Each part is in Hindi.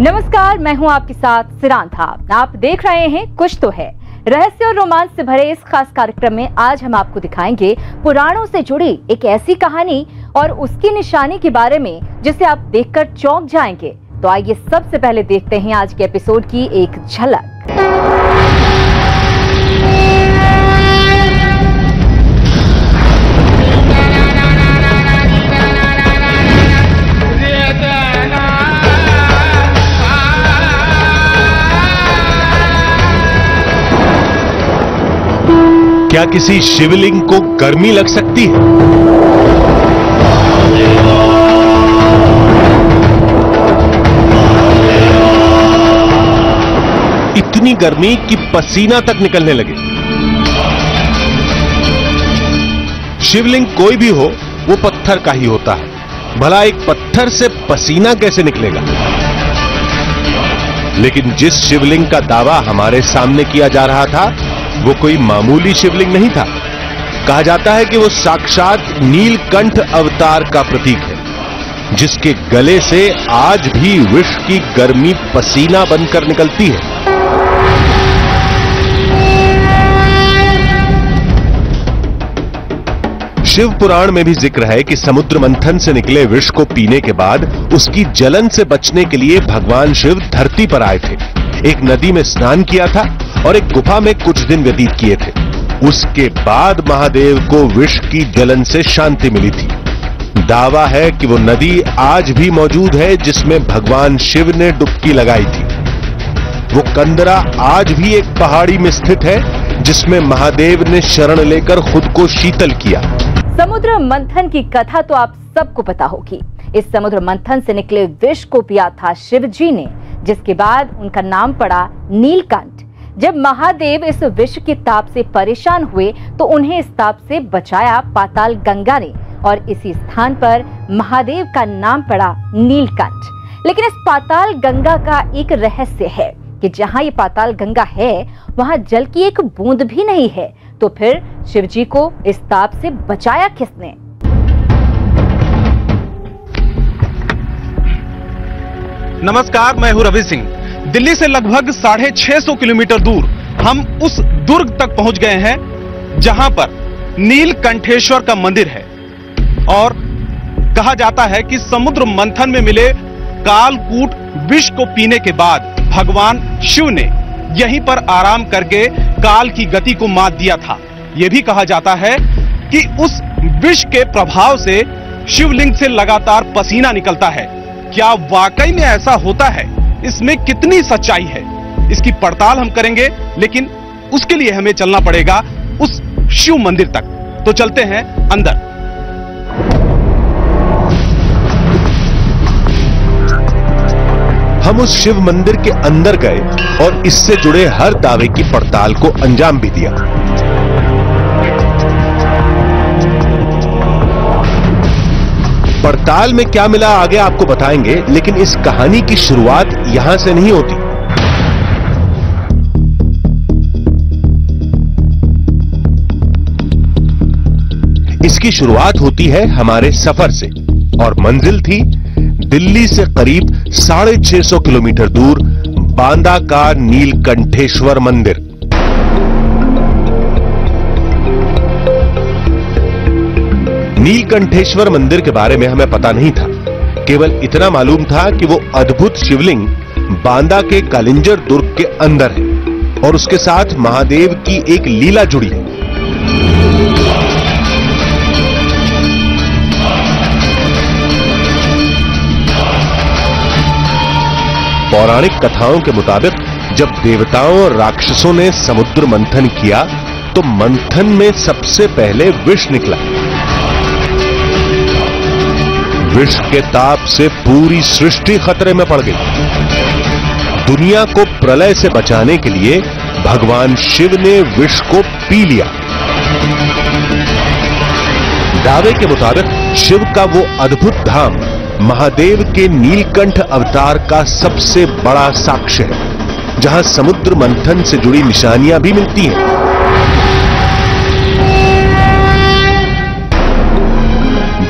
नमस्कार, मैं हूं आपके साथ सिरान था। आप देख रहे हैं कुछ तो है। रहस्य और रोमांच से भरे इस खास कार्यक्रम में आज हम आपको दिखाएंगे पुराणों से जुड़ी एक ऐसी कहानी और उसकी निशानी के बारे में जिसे आप देखकर चौंक जाएंगे। तो आइए सबसे पहले देखते हैं आज के एपिसोड की एक झलक। क्या किसी शिवलिंग को गर्मी लग सकती है? इतनी गर्मी कि पसीना तक निकलने लगे। शिवलिंग कोई भी हो, वो पत्थर का ही होता है। भला एक पत्थर से पसीना कैसे निकलेगा? लेकिन जिस शिवलिंग का दावा हमारे सामने किया जा रहा था, वो कोई मामूली शिवलिंग नहीं था। कहा जाता है कि वो साक्षात नीलकंठ अवतार का प्रतीक है, जिसके गले से आज भी विश्व की गर्मी पसीना बनकर निकलती है। शिव पुराण में भी जिक्र है कि समुद्र मंथन से निकले विष को पीने के बाद उसकी जलन से बचने के लिए भगवान शिव धरती पर आए थे, एक नदी में स्नान किया था और एक गुफा में कुछ दिन व्यतीत किए थे। उसके बाद महादेव को विष की जलन से शांति मिली थी। दावा है कि वो नदी आज भी मौजूद है जिसमें भगवान शिव ने डुबकी लगाई थी। वो कंदरा आज भी एक पहाड़ी में स्थित है जिसमें महादेव ने शरण लेकर खुद को शीतल किया। समुद्र मंथन की कथा तो आप सबको पता होगी। इस समुद्र मंथन से निकले विष को पिया था शिव जी ने, जिसके बाद उनका नाम पड़ा नीलकंठ। जब महादेव इस विष के ताप से परेशान हुए तो उन्हें इस ताप से बचाया पाताल गंगा ने, और इसी स्थान पर महादेव का नाम पड़ा नीलकंठ। लेकिन इस पाताल गंगा का एक रहस्य है कि जहां ये पाताल गंगा है वहां जल की एक बूंद भी नहीं है। तो फिर शिव जी को इस ताप से बचाया किसने? नमस्कार, मैं हूं रवि सिंह। दिल्ली से लगभग 650 किलोमीटर दूर हम उस दुर्ग तक पहुंच गए हैं जहां पर नीलकंठेश्वर का मंदिर है। और कहा जाता है कि समुद्र मंथन में मिले कालकूट विष को पीने के बाद भगवान शिव ने यहीं पर आराम करके काल की गति को मात दिया था। यह भी कहा जाता है कि उस विष के प्रभाव से शिवलिंग से लगातार पसीना निकलता है। क्या वाकई में ऐसा होता है? इसमें कितनी सच्चाई है, इसकी पड़ताल हम करेंगे, लेकिन उसके लिए हमें चलना पड़ेगा उस शिव मंदिर तक। तो चलते हैं अंदर। हम उस शिव मंदिर के अंदर गए और इससे जुड़े हर दावे की पड़ताल को अंजाम भी दिया। पड़ताल में क्या मिला आगे आपको बताएंगे, लेकिन इस कहानी की शुरुआत यहां से नहीं होती। इसकी शुरुआत होती है हमारे सफर से, और मंजिल थी दिल्ली से करीब 650 किलोमीटर दूर बांदा का नीलकंठेश्वर मंदिर। नीलकंठेश्वर मंदिर के बारे में हमें पता नहीं था। केवल इतना मालूम था कि वो अद्भुत शिवलिंग बांदा के कालिंजर दुर्ग के अंदर है और उसके साथ महादेव की एक लीला जुड़ी है। पौराणिक कथाओं के मुताबिक जब देवताओं और राक्षसों ने समुद्र मंथन किया तो मंथन में सबसे पहले विष निकला। विष के ताप से पूरी सृष्टि खतरे में पड़ गई। दुनिया को प्रलय से बचाने के लिए भगवान शिव ने विष को पी लिया। दावे के मुताबिक शिव का वो अद्भुत धाम महादेव के नीलकंठ अवतार का सबसे बड़ा साक्ष्य है, जहां समुद्र मंथन से जुड़ी निशानियां भी मिलती हैं।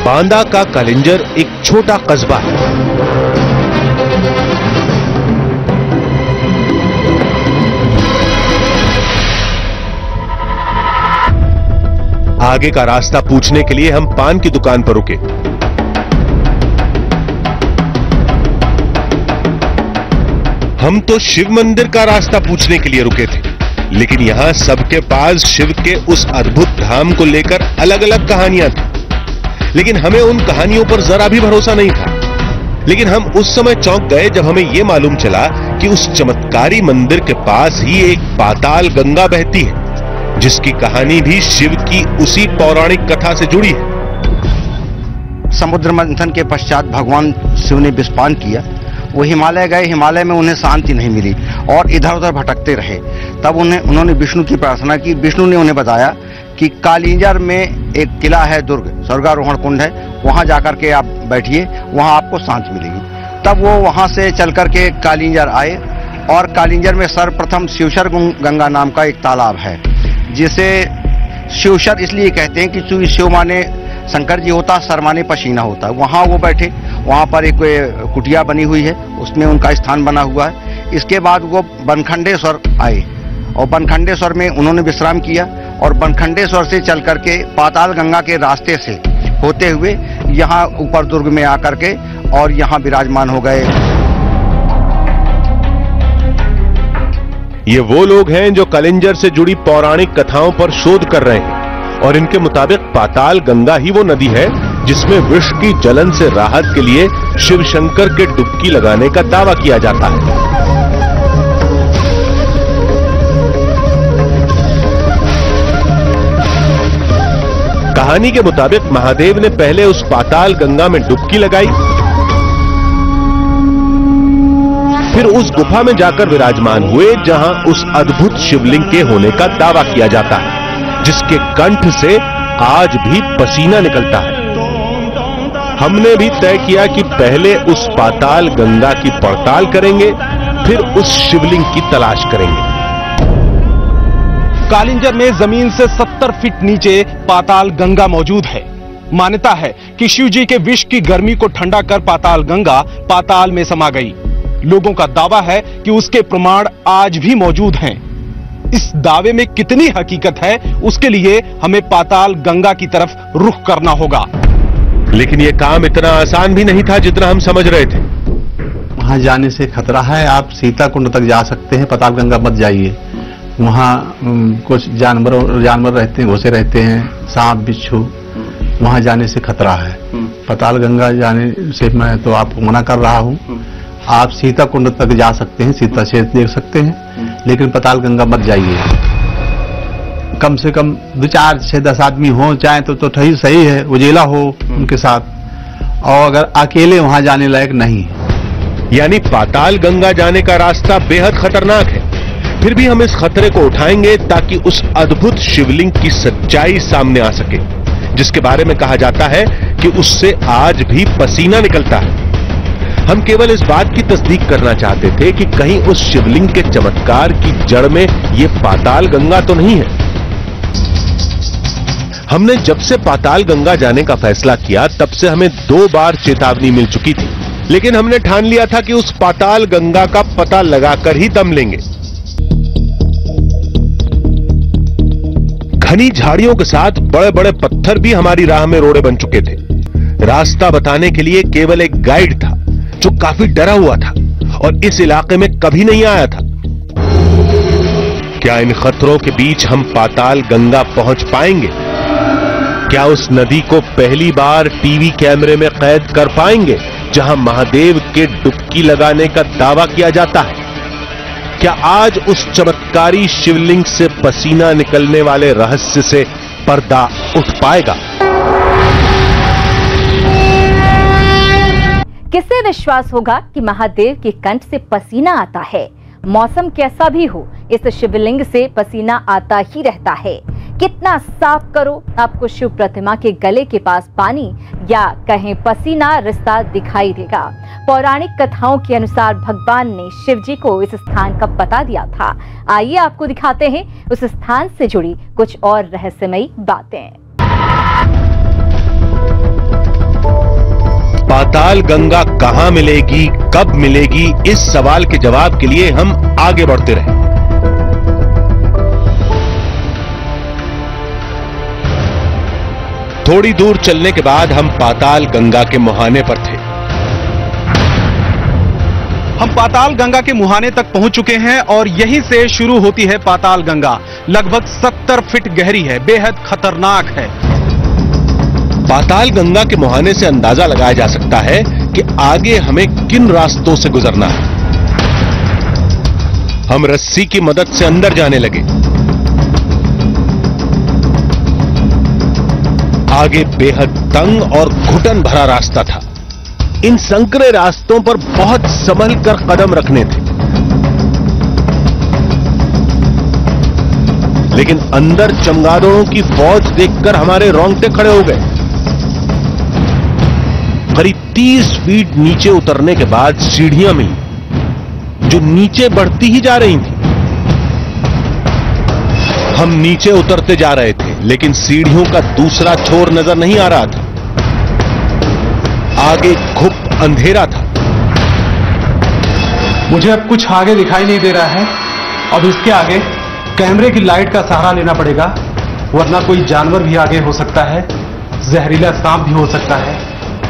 बांदा का कालिंजर एक छोटा कस्बा है। आगे का रास्ता पूछने के लिए हम पान की दुकान पर रुके। हम तो शिव मंदिर का रास्ता पूछने के लिए रुके थे, लेकिन यहां सबके पास शिव के उस अद्भुत धाम को लेकर अलग अलग कहानियां थी, लेकिन हमें उन कहानियों पर जरा भी भरोसा नहीं था। लेकिन हम उस समय चौंक गए जब हमें यह मालूम चला कि उस चमत्कारी मंदिर के पास ही एक पाताल गंगा बहती है, जिसकी कहानी भी शिव की उसी पौराणिक कथा से जुड़ी है। समुद्र मंथन के पश्चात भगवान शिव ने विषपान किया। वो हिमालय गए, हिमालय में उन्हें शांति नहीं मिली और इधर उधर भटकते रहे। तब उन्होंने विष्णु की प्रार्थना की। विष्णु ने उन्हें बताया कि कालिंजर में एक किला है, दुर्ग स्वर्गारोहण कुंड है, वहां जाकर के आप बैठिए, वहां आपको शांति मिलेगी। तब वो वहां से चल करके कालिंजर आए और कालिंजर में सर्वप्रथम शिवशर गंगा नाम का एक तालाब है, जिसे शिवशर इसलिए कहते हैं कि शिव माने शंकर जी होता, सर माने पसीना होता। वहां वो बैठे, वहां पर एक कुटिया बनी हुई है, उसमें उनका स्थान बना हुआ है। इसके बाद वो बनखंडेश्वर आए और बनखंडेश्वर में उन्होंने विश्राम किया और बनखंडेश्वर से चल करके पाताल गंगा के रास्ते से होते हुए यहाँ ऊपर दुर्ग में आकर के और यहाँ विराजमान हो गए। ये वो लोग हैं जो कालिंजर से जुड़ी पौराणिक कथाओं पर शोध कर रहे हैं, और इनके मुताबिक पाताल गंगा ही वो नदी है जिसमें विष की जलन से राहत के लिए शिव शंकर के डुबकी लगाने का दावा किया जाता है। कहानी के मुताबिक महादेव ने पहले उस पाताल गंगा में डुबकी लगाई, फिर उस गुफा में जाकर विराजमान हुए जहां उस अद्भुत शिवलिंग के होने का दावा किया जाता है, जिसके कंठ से आज भी पसीना निकलता है। हमने भी तय किया कि पहले उस पाताल गंगा की पड़ताल करेंगे, फिर उस शिवलिंग की तलाश करेंगे। कालिंजर में जमीन से 70 फीट नीचे पाताल गंगा मौजूद है। मान्यता है कि शिव जी के विष की गर्मी को ठंडा कर पाताल गंगा पाताल में समा गई। लोगों का दावा है कि उसके प्रमाण आज भी मौजूद हैं। इस दावे में कितनी हकीकत है, उसके लिए हमें पाताल गंगा की तरफ रुख करना होगा। लेकिन यह काम इतना आसान भी नहीं था जितना हम समझ रहे थे। वहां जाने से खतरा है। आप सीता कुंड तक जा सकते हैं, पाताल गंगा मत जाइए। वहां कुछ जानवर रहते हैं, घुसे रहते हैं, सांप बिच्छू, वहां जाने से खतरा है। पाताल गंगा जाने से मैं तो आपको मना कर रहा हूं। आप सीता कुंड तक जा सकते हैं, सीता क्षेत्र देख सकते हैं, लेकिन पाताल गंगा मत जाइए। कम से कम 2, 4, 6, 10 आदमी हो चाहे तो सही है, उजेला हो उनके साथ, और अगर अकेले वहां जाने लायक नहीं है। यानी पाताल गंगा जाने का रास्ता बेहद खतरनाक है। फिर भी हम इस खतरे को उठाएंगे ताकि उस अद्भुत शिवलिंग की सच्चाई सामने आ सके, जिसके बारे में कहा जाता है कि उससे आज भी पसीना निकलता है। हम केवल इस बात की तस्दीक करना चाहते थे कि कहीं उस शिवलिंग के चमत्कार की जड़ में यह पाताल गंगा तो नहीं है। हमने जब से पाताल गंगा जाने का फैसला किया तब से हमें 2 बार चेतावनी मिल चुकी थी, लेकिन हमने ठान लिया था कि उस पाताल गंगा का पता लगाकर ही दम लेंगे। घनी झाड़ियों के साथ बड़े बड़े पत्थर भी हमारी राह में रोड़े बन चुके थे। रास्ता बताने के लिए केवल एक गाइड था जो काफी डरा हुआ था और इस इलाके में कभी नहीं आया था। क्या इन खतरों के बीच हम पाताल गंगा पहुंच पाएंगे? क्या उस नदी को पहली बार टीवी कैमरे में कैद कर पाएंगे जहां महादेव के डुबकी लगाने का दावा किया जाता है? क्या आज उस चमत्कारी शिवलिंग से पसीना निकलने वाले रहस्य से पर्दा उठ पाएगा? किसे विश्वास होगा कि महादेव के कंठ से पसीना आता है? मौसम कैसा भी हो, इस शिवलिंग से पसीना आता ही रहता है। कितना साफ करो, आपको शिव प्रतिमा के गले के पास पानी या कहीं पसीना रिश्ता दिखाई देगा। पौराणिक कथाओं के अनुसार भगवान ने शिव जी को इस स्थान का पता दिया था। आइए आपको दिखाते हैं उस स्थान से जुड़ी कुछ और रहस्यमयी बातें। पाताल गंगा कहां मिलेगी, कब मिलेगी, इस सवाल के जवाब के लिए हम आगे बढ़ते रहे। थोड़ी दूर चलने के बाद हम पाताल गंगा के मुहाने पर थे। हम पाताल गंगा के मुहाने तक पहुंच चुके हैं और यहीं से शुरू होती है पाताल गंगा। लगभग 70 फीट गहरी है, बेहद खतरनाक है। पाताल गंगा के मुहाने से अंदाजा लगाया जा सकता है कि आगे हमें किन रास्तों से गुजरना है। हम रस्सी की मदद से अंदर जाने लगे। आगे बेहद तंग और घुटन भरा रास्ता था। इन संकरे रास्तों पर बहुत संभल कर कदम रखने थे, लेकिन अंदर चमगादड़ों की फौज देखकर हमारे रोंगटे खड़े हो गए। करीब 30 फीट नीचे उतरने के बाद सीढ़ियां मिली जो नीचे बढ़ती ही जा रही थी। हम नीचे उतरते जा रहे थे, लेकिन सीढ़ियों का दूसरा छोर नजर नहीं आ रहा था। आगे घुप अंधेरा था। मुझे अब कुछ आगे दिखाई नहीं दे रहा है। अब इसके आगे कैमरे की लाइट का सहारा लेना पड़ेगा, वरना कोई जानवर भी आगे हो सकता है, जहरीला सांप भी हो सकता है,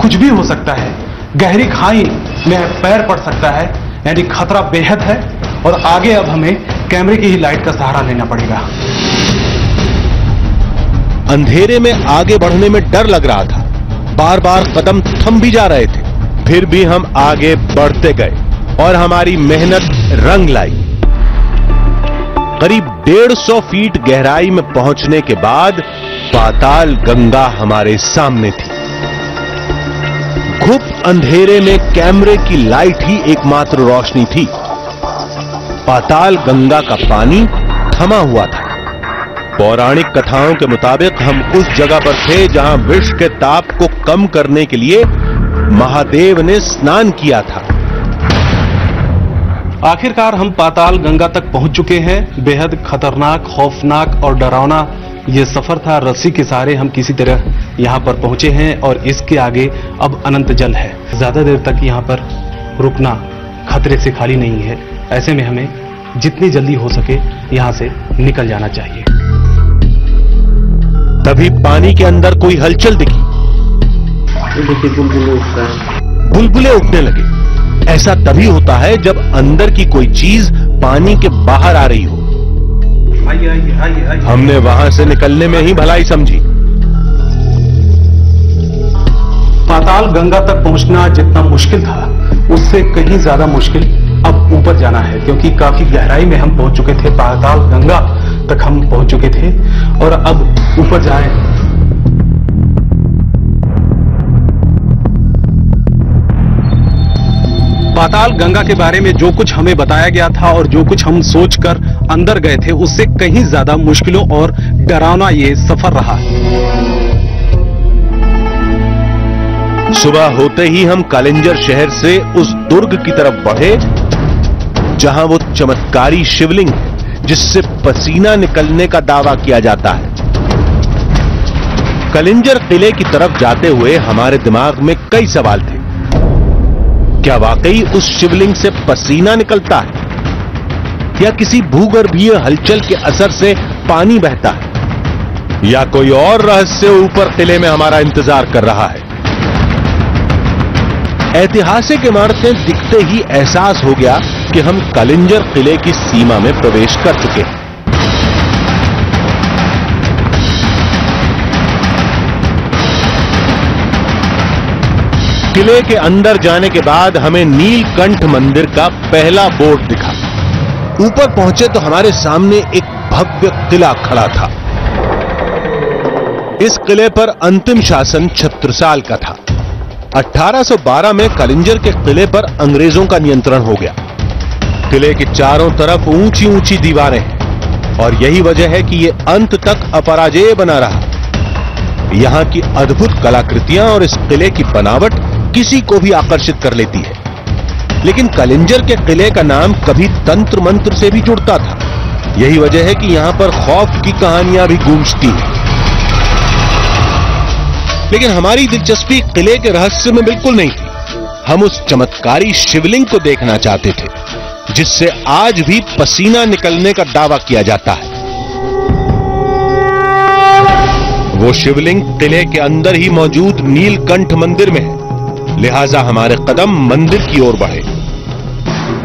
कुछ भी हो सकता है। गहरी खाई में पैर पड़ सकता है, यानी खतरा बेहद है। और आगे अब हमें कैमरे की ही लाइट का सहारा लेना पड़ेगा। अंधेरे में आगे बढ़ने में डर लग रहा था। बार बार कदम थम भी जा रहे थे, फिर भी हम आगे बढ़ते गए और हमारी मेहनत रंग लाई। करीब 150 फीट गहराई में पहुंचने के बाद पाताल गंगा हमारे सामने थी। घुप अंधेरे में कैमरे की लाइट ही एकमात्र रोशनी थी। पाताल गंगा का पानी थमा हुआ था। पौराणिक कथाओं के मुताबिक हम उस जगह पर थे जहां विष के ताप को कम करने के लिए महादेव ने स्नान किया था। आखिरकार हम पाताल गंगा तक पहुंच चुके हैं। बेहद खतरनाक, खौफनाक और डरावना ये सफर था। रस्सी के सहारे हम किसी तरह यहां पर पहुंचे हैं और इसके आगे अब अनंत जल है। ज्यादा देर तक यहां पर रुकना खतरे से खाली नहीं है। ऐसे में हमें जितनी जल्दी हो सके यहां से निकल जाना चाहिए। तभी पानी के अंदर कोई हलचल दिखी। बुलबुले उठने लगे। ऐसा तभी होता है जब अंदर की कोई चीज पानी के बाहर आ रही हो। हमने वहां से निकलने में ही भलाई समझी। पाताल गंगा तक पहुंचना जितना मुश्किल था, उससे कहीं ज्यादा मुश्किल अब ऊपर जाना है, क्योंकि काफी गहराई में हम पहुंच चुके थे। पाताल गंगा तक हम पहुंच चुके थे और अब ऊपर जाएं। पाताल गंगा के बारे में जो कुछ हमें बताया गया था और जो कुछ हम सोचकर अंदर गए थे, उससे कहीं ज्यादा मुश्किलों और डरावना ये सफर रहा। सुबह होते ही हम कालिंजर शहर से उस दुर्ग की तरफ बढ़े जहां वो चमत्कारी शिवलिंग है जिससे पसीना निकलने का दावा किया जाता है। कलिंजर किले की तरफ जाते हुए हमारे दिमाग में कई सवाल थे। क्या वाकई उस शिवलिंग से पसीना निकलता है, या किसी भूगर्भीय हलचल के असर से पानी बहता है, या कोई और रहस्य ऊपर किले में हमारा इंतजार कर रहा है। ऐतिहासिक इमारतें दिखते ही एहसास हो गया कि हम कलिंजर किले की सीमा में प्रवेश कर चुके हैं। किले के अंदर जाने के बाद हमें नीलकंठ मंदिर का पहला बोर्ड दिखा। ऊपर पहुंचे तो हमारे सामने एक भव्य किला खड़ा था। इस किले पर अंतिम शासन छत्रसाल का था। 1812 में कलिंजर के किले पर अंग्रेजों का नियंत्रण हो गया। किले के चारों तरफ ऊंची ऊंची दीवारें हैं और यही वजह है कि यह अंत तक अपराजेय बना रहा। यहां की अद्भुत कलाकृतियां और इस किले की बनावट किसी को भी आकर्षित कर लेती है। लेकिन कलिंजर के किले का नाम कभी तंत्र मंत्र से भी जुड़ता था। यही वजह है कि यहां पर खौफ की कहानियां भी गूंजती हैं। लेकिन हमारी दिलचस्पी किले के रहस्य में बिल्कुल नहीं थी। हम उस चमत्कारी शिवलिंग को देखना चाहते थे जिससे आज भी पसीना निकलने का दावा किया जाता है। वो शिवलिंग किले के अंदर ही मौजूद नीलकंठ मंदिर में है, लिहाजा हमारे कदम मंदिर की ओर बढ़े।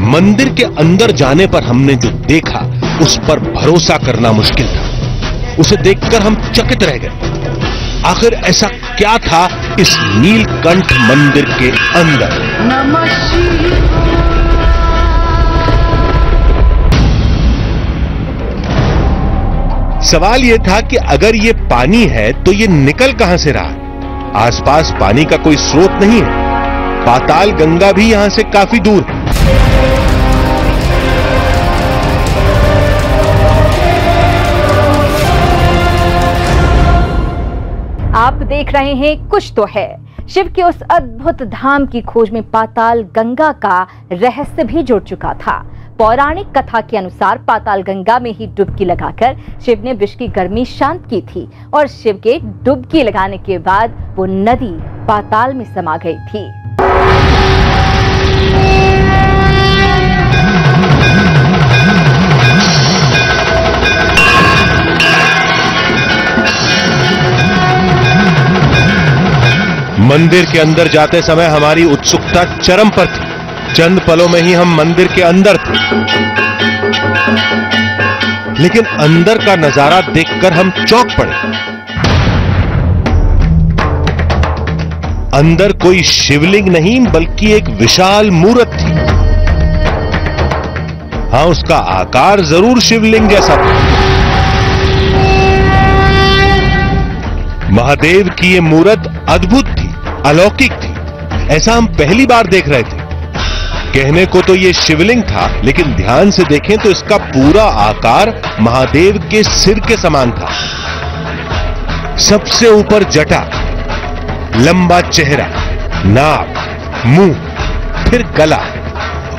मंदिर के अंदर जाने पर हमने जो देखा उस पर भरोसा करना मुश्किल था। उसे देखकर हम चकित रह गए। आखिर ऐसा क्या था इस नीलकंठ मंदिर के अंदर? सवाल यह था कि अगर ये पानी है तो ये निकल कहां से रहा? आसपास पानी का कोई स्रोत नहीं है। पाताल गंगा भी यहां से काफी दूर है। आप देख रहे हैं कुछ तो है। शिव के उस अद्भुत धाम की खोज में पाताल गंगा का रहस्य भी जुड़ चुका था। पौराणिक कथा के अनुसार पाताल गंगा में ही डुबकी लगाकर शिव ने विष की गर्मी शांत की थी और शिव के डुबकी लगाने के बाद वो नदी पाताल में समा गई थी। मंदिर के अंदर जाते समय हमारी उत्सुकता चरम पर थी। चंद पलों में ही हम मंदिर के अंदर थे, लेकिन अंदर का नजारा देखकर हम चौंक पड़े। अंदर कोई शिवलिंग नहीं बल्कि एक विशाल मूर्त थी। हां, उसका आकार जरूर शिवलिंग जैसा था। महादेव की यह मूर्त अद्भुत थी, अलौकिक थी। ऐसा हम पहली बार देख रहे थे। कहने को तो यह शिवलिंग था, लेकिन ध्यान से देखें तो इसका पूरा आकार महादेव के सिर के समान था। सबसे ऊपर जटा, लंबा चेहरा, नाक, मुंह, फिर गला,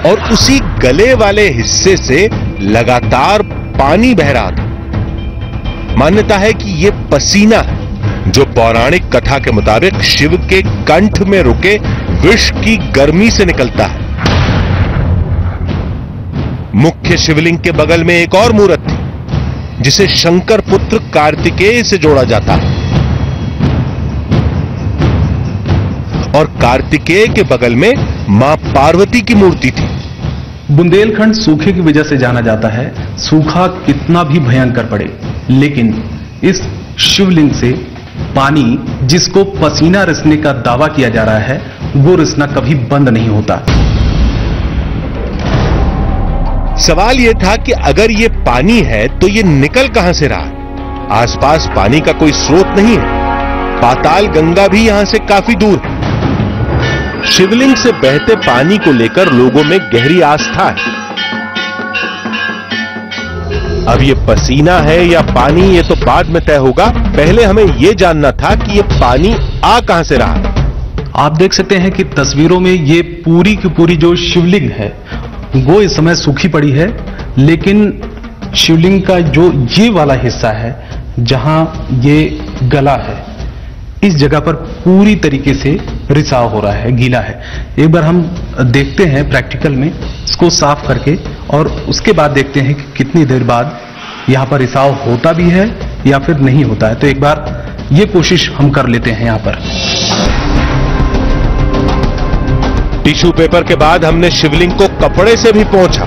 और उसी गले वाले हिस्से से लगातार पानी बह रहा था। मान्यता है कि यह पसीना है, जो पौराणिक कथा के मुताबिक शिव के कंठ में रुके विष की गर्मी से निकलता है। मुख्य शिवलिंग के बगल में एक और मूर्त थी, जिसे शंकर पुत्र कार्तिकेय से जोड़ा जाता है, और कार्तिकेय के बगल में मां पार्वती की मूर्ति थी। बुंदेलखंड सूखे की वजह से जाना जाता है। सूखा कितना भी भयंकर पड़े, लेकिन इस शिवलिंग से पानी, जिसको पसीना रिसने का दावा किया जा रहा है, वो रिसना कभी बंद नहीं होता। सवाल यह था कि अगर ये पानी है तो ये निकल कहां से रहा? आसपास पानी का कोई स्रोत नहीं है। पाताल गंगा भी यहां से काफी दूर है। शिवलिंग से बहते पानी को लेकर लोगों में गहरी आस्था है। अब ये पसीना है या पानी, ये तो बाद में तय होगा। पहले हमें यह जानना था कि ये पानी आ कहां से रहा। आप देख सकते हैं कि तस्वीरों में ये पूरी की पूरी जो शिवलिंग है वो इस समय सूखी पड़ी है, लेकिन शिवलिंग का जो ये वाला हिस्सा है जहां ये गला है, इस जगह पर पूरी तरीके से रिसाव हो रहा है, गीला है। एक बार हम देखते हैं प्रैक्टिकल में इसको साफ करके, और उसके बाद देखते हैं कि कितनी देर बाद यहां पर रिसाव होता भी है या फिर नहीं होता है। तो एक बार ये कोशिश हम कर लेते हैं। यहां पर टिश्यू पेपर के बाद हमने शिवलिंग को कपड़े से भी पोंछा।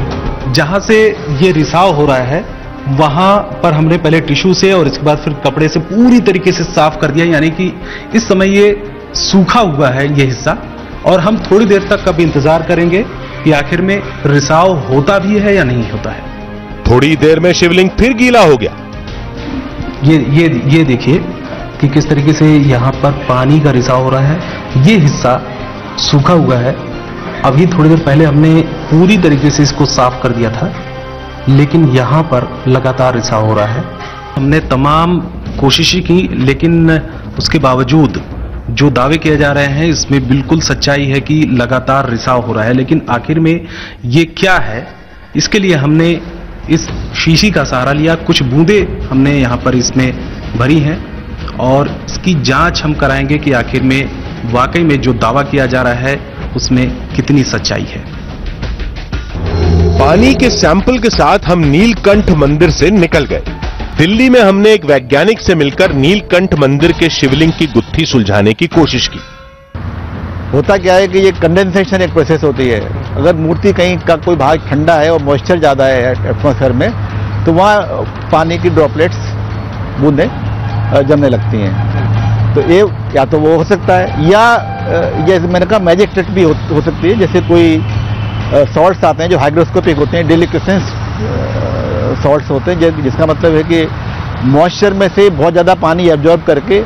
जहां से ये रिसाव हो रहा है वहां पर हमने पहले टिश्यू से और इसके बाद फिर कपड़े से पूरी तरीके से साफ कर दिया। यानी कि इस समय ये सूखा हुआ है ये हिस्सा, और हम थोड़ी देर तक अब इंतजार करेंगे कि आखिर में रिसाव होता भी है या नहीं होता है। थोड़ी देर में शिवलिंग फिर गीला हो गया। ये देखिए कि किस तरीके से यहां पर पानी का रिसाव हो रहा है। ये हिस्सा सूखा हुआ है। अभी थोड़ी देर पहले हमने पूरी तरीके से इसको साफ कर दिया था, लेकिन यहां पर लगातार रिसाव हो रहा है। हमने तमाम कोशिशें की, लेकिन उसके बावजूद जो दावे किए जा रहे हैं इसमें बिल्कुल सच्चाई है कि लगातार रिसाव हो रहा है। लेकिन आखिर में ये क्या है, इसके लिए हमने इस शीशी का सहारा लिया। कुछ बूंदे हमने यहाँ पर इसमें भरी हैं और इसकी जांच हम कराएंगे कि आखिर में वाकई में जो दावा किया जा रहा है उसमें कितनी सच्चाई है। पानी के सैंपल के साथ हम नीलकंठ मंदिर से निकल गए। दिल्ली में हमने एक वैज्ञानिक से मिलकर नीलकंठ मंदिर के शिवलिंग की गुत्थी सुलझाने की कोशिश की। होता क्या है कि ये कंडेंसेशन एक प्रोसेस होती है। अगर मूर्ति कहीं का कोई भाग ठंडा है और मॉइस्चर ज़्यादा है एटमॉस्फेयर में, तो वहाँ पानी की ड्रॉपलेट्स बूंदें जमने लगती हैं। तो ये या तो वो हो सकता है, या जैसे मैंने कहा मैजिक ट्रिक भी हो सकती है। जैसे कोई सॉल्ट्स आते हैं जो हाइड्रोस्कोपिक होते हैं, डेलिक्वेसेंस सॉल्ट्स होते हैं, जिसका मतलब है कि मॉइस्चर में से बहुत ज़्यादा पानी एब्जॉर्ब करके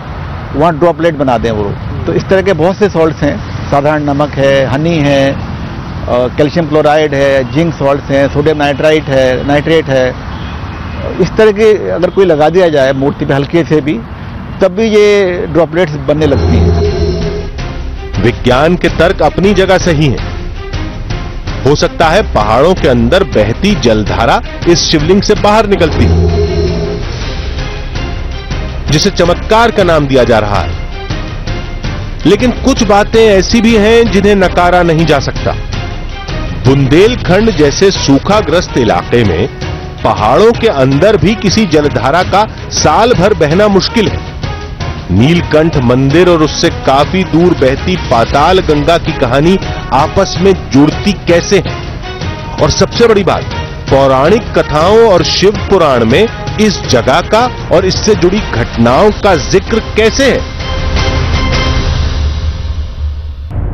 वहाँ ड्रॉपलेट बना दें वो। तो इस तरह के बहुत से सॉल्ट्स हैं, साधारण नमक है, हनी है, कैल्शियम क्लोराइड है, जिंक सॉल्ट्स हैं, सोडियम नाइट्रेट है। इस तरह के अगर कोई लगा दिया जाए मूर्ति पे हल्के से भी, तब भी ये ड्रॉपलेट्स बनने लगती हैं। विज्ञान के तर्क अपनी जगह सही हैं। हो सकता है पहाड़ों के अंदर बहती जलधारा इस शिवलिंग से बाहर निकलती है, जिसे चमत्कार का नाम दिया जा रहा है। लेकिन कुछ बातें ऐसी भी हैं जिन्हें नकारा नहीं जा सकता। बुंदेलखंड जैसे सूखाग्रस्त इलाके में पहाड़ों के अंदर भी किसी जलधारा का साल भर बहना मुश्किल है। नीलकंठ मंदिर और उससे काफी दूर बहती पाताल गंगा की कहानी आपस में जुड़ती कैसे है? और सबसे बड़ी बात, पौराणिक कथाओं और शिव पुराण में इस जगह का और इससे जुड़ी घटनाओं का जिक्र कैसे है?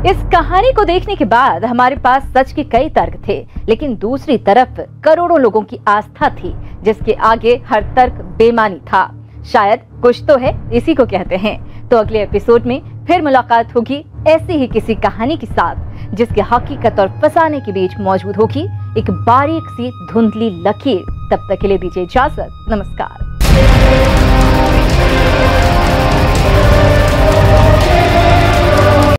इस कहानी को देखने के बाद हमारे पास सच के कई तर्क थे, लेकिन दूसरी तरफ करोड़ों लोगों की आस्था थी, जिसके आगे हर तर्क बेमानी था। शायद कुछ तो है, इसी को कहते हैं। तो अगले एपिसोड में फिर मुलाकात होगी ऐसी ही किसी कहानी के साथ, जिसके हकीकत और फसाने के बीच मौजूद होगी एक बारीक सी धुंधली लकीर। तब तक के लिए दीजिए इजाजत। नमस्कार।